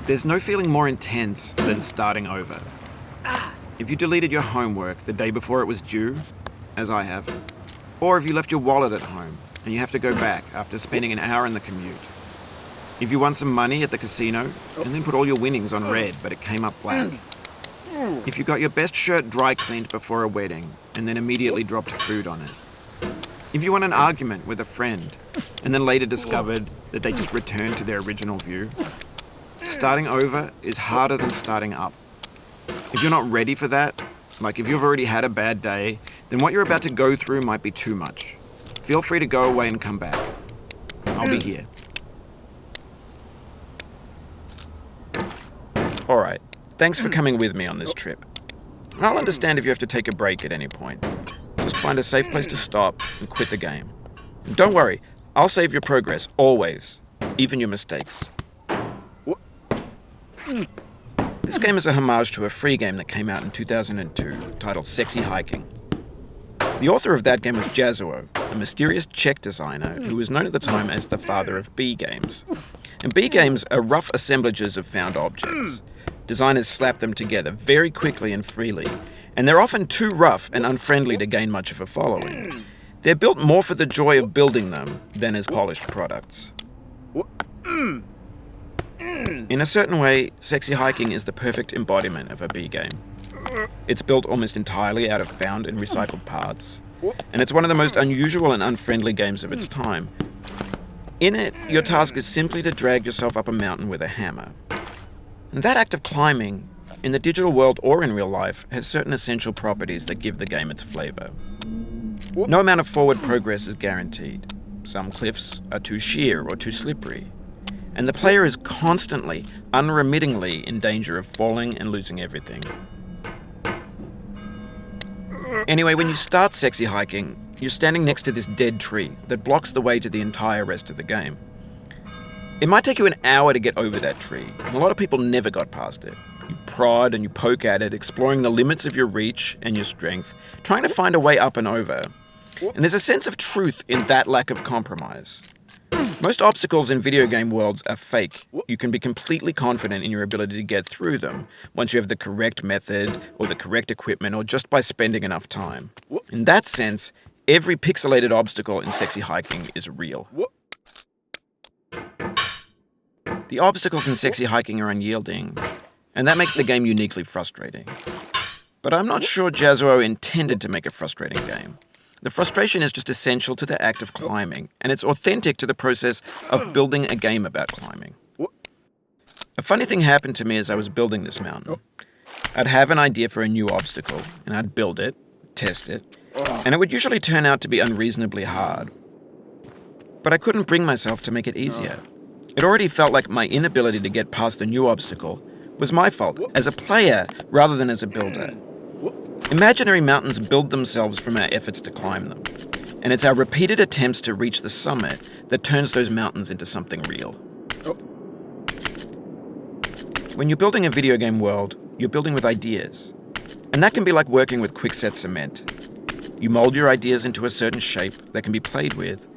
There's no feeling more intense than starting over. If you deleted your homework the day before it was due, as I have, or if you left your wallet at home and you have to go back after spending an hour in the commute. If you won some money at the casino and then put all your winnings on red but it came up black. If you got your best shirt dry cleaned before a wedding and then immediately dropped food on it. If you won an argument with a friend and then later discovered that they just returned to their original view. Starting over is harder than starting up. If you're not ready for that, like if you've already had a bad day, then what you're about to go through might be too much. Feel free to go away and come back. I'll be here. Alright, thanks for coming with me on this trip. I'll understand if you have to take a break at any point. Just find a safe place to stop and quit the game. And don't worry, I'll save your progress, always. Even your mistakes. This game is a homage to a free game that came out in 2002, titled Sexy Hiking. The author of that game was Jazzuo, a mysterious Czech designer who was known at the time as the father of B games. And B games are rough assemblages of found objects. Designers slap them together very quickly and freely, and they're often too rough and unfriendly to gain much of a following. They're built more for the joy of building them than as polished products. In a certain way, Sexy Hiking is the perfect embodiment of a B game. It's built almost entirely out of found and recycled parts, and it's one of the most unusual and unfriendly games of its time. In it, your task is simply to drag yourself up a mountain with a hammer. And that act of climbing, in the digital world or in real life, has certain essential properties that give the game its flavor. No amount of forward progress is guaranteed. Some cliffs are too sheer or too slippery. And the player is constantly, unremittingly in danger of falling and losing everything. Anyway, when you start Sexy Hiking, you're standing next to this dead tree that blocks the way to the entire rest of the game. It might take you an hour to get over that tree, and a lot of people never got past it. You prod and you poke at it, exploring the limits of your reach and your strength, trying to find a way up and over. And there's a sense of truth in that lack of compromise. Most obstacles in video game worlds are fake. You can be completely confident in your ability to get through them once you have the correct method or the correct equipment or just by spending enough time. In that sense, every pixelated obstacle in Sexy Hiking is real. The obstacles in Sexy Hiking are unyielding, and that makes the game uniquely frustrating. But I'm not sure Jazzuo intended to make a frustrating game. The frustration is just essential to the act of climbing, and it's authentic to the process of building a game about climbing. A funny thing happened to me as I was building this mountain. I'd have an idea for a new obstacle, and I'd build it, test it, and it would usually turn out to be unreasonably hard. But I couldn't bring myself to make it easier. It already felt like my inability to get past the new obstacle was my fault as a player rather than as a builder. Imaginary mountains build themselves from our efforts to climb them, and it's our repeated attempts to reach the summit that turns those mountains into something real. When you're building a video game world, you're building with ideas, and that can be like working with quickset cement. You mold your ideas into a certain shape that can be played with,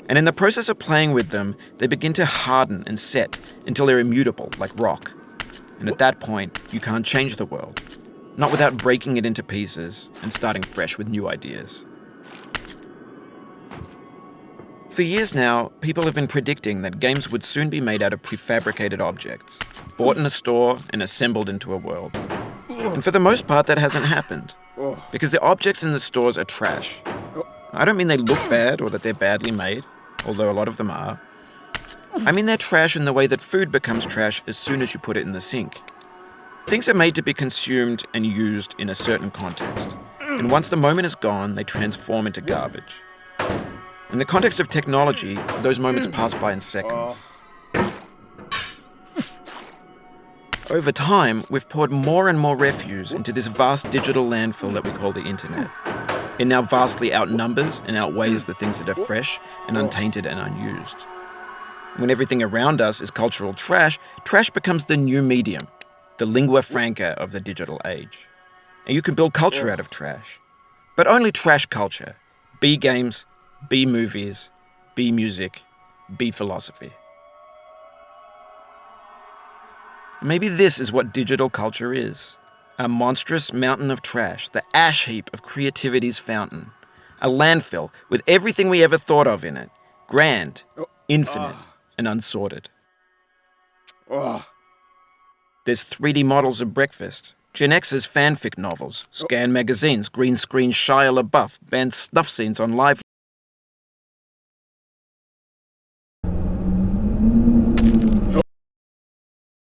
and in the process of playing with them, they begin to harden and set until they're immutable, like rock. And at that point, you can't change the world. Not without breaking it into pieces and starting fresh with new ideas. For years now, people have been predicting that games would soon be made out of prefabricated objects, bought in a store and assembled into a world. And for the most part, that hasn't happened, because the objects in the stores are trash. I don't mean they look bad or that they're badly made, although a lot of them are. I mean they're trash in the way that food becomes trash as soon as you put it in the sink. Things are made to be consumed and used in a certain context, and once the moment is gone, they transform into garbage. In the context of technology, those moments pass by in seconds. Over time, we've poured more and more refuse into this vast digital landfill that we call the internet. It now vastly outnumbers and outweighs the things that are fresh and untainted and unused. When everything around us is cultural trash, trash becomes the new medium, the lingua franca of the digital age. And you can build culture out of trash. But only trash culture. B games, B movies, B music, B philosophy. Maybe this is what digital culture is. A monstrous mountain of trash, the ash heap of creativity's fountain. A landfill with everything we ever thought of in it. Grand, infinite, and unsorted. There's 3D models of breakfast, Gen X's fanfic novels, scan magazines, green screen Shia LaBeouf, banned snuff scenes on live